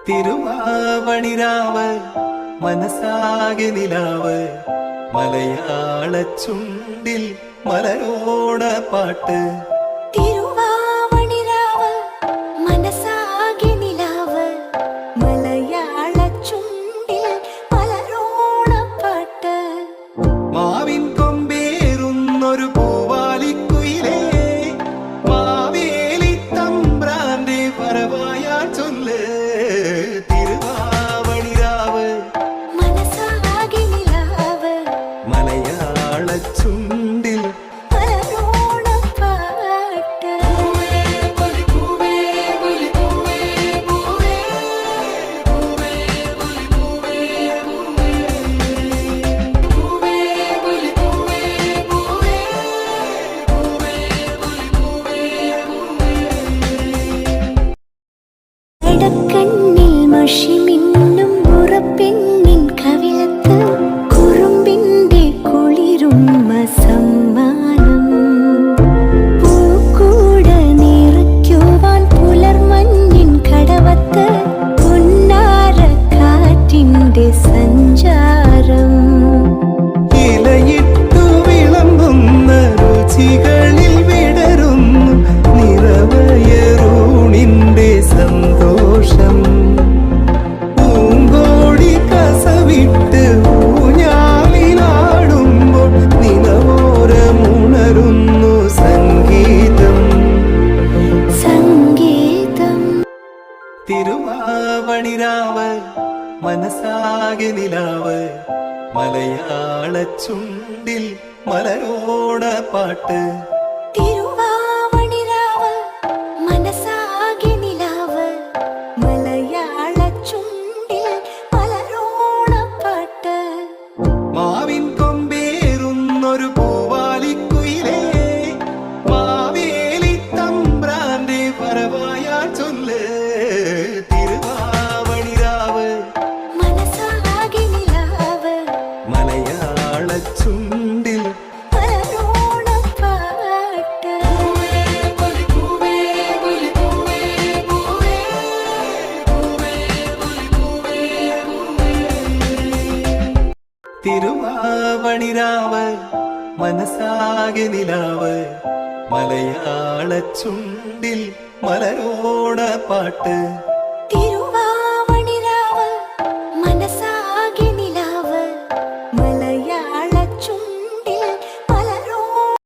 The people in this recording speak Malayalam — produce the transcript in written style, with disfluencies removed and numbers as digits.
തിരുവാവണിരാവ് മനസാകെ നിലാവ് മലയാള ചുണ്ടിൽ മലരോണ പാട്ട്. തിരുവാവണിരാവ് മനസാകെ നിലാവ് മലയാള ചുണ്ടിൽ മലരോണ പാട്ട്. മാവിൻ കൊമ്പേറുന്നൊരു പൂവാലിക്കുയിലേ മാവേലി തമ്പ്രാന്റെ വരവായാ ചൊല്ല്. തിരുവാവണിരാവ് മനസാകെ നിലാവ് മലയാള ചുണ്ടിൽ മലരോണ പാട്ട്. കടക്കണ്ണിൽ മഷി മിന്നും ഉറപ്പെണ്ണിൻ കവിളത്ത് കുറുമ്പിന്റെ കുളിരുമ്മ സമ്മാനം. പൂക്കൂട നിറയ്ക്കുവാൻ പുലർമഞ്ഞിൻ കടവത്ത് പൊന്നാര കാറ്റിന്റെ സഞ്ചാരം. ഇലയിട്ടു വിളമ്പുന്ന രുചികളിൽ വിടരുന്നു നിറവയറൂണിന്റെ സന്തോഷം. പൂങ്കോടി കസവിട്ട് ഊഞ്ഞാലിലാടുമ്പോൾ നിലവോരമുണരുന്നു സംഗീതം. സംഗീതം തിരുവാവണിരാവ് മനസാകെ നിലാവ് മലയാള ചുണ്ടിൽ മലരോണ പാട്ട്. തിരുവാവണിരാവ് മനസാകെ നിലാവ് മലയാള ചുണ്ടിൽ മലരോണ പാട്ട്. മാവിൻ കൊമ്പേറുന്നൊരു പൂവാലിക്കുയിലേ മാവേലി തമ്പ്രാന്റെ വരവായാ ചൊല്ല്. തിരുവാവണിരാവ് മനസാകെ നിലാവ് മലയാള ചുണ്ടിൽ മലരോണ പാട്ട്. തിരുവാവണിരാവ് മനസാകെ നിലാവ് മലയാള ചുണ്ടിൽ മലരോണ പാട്ട്.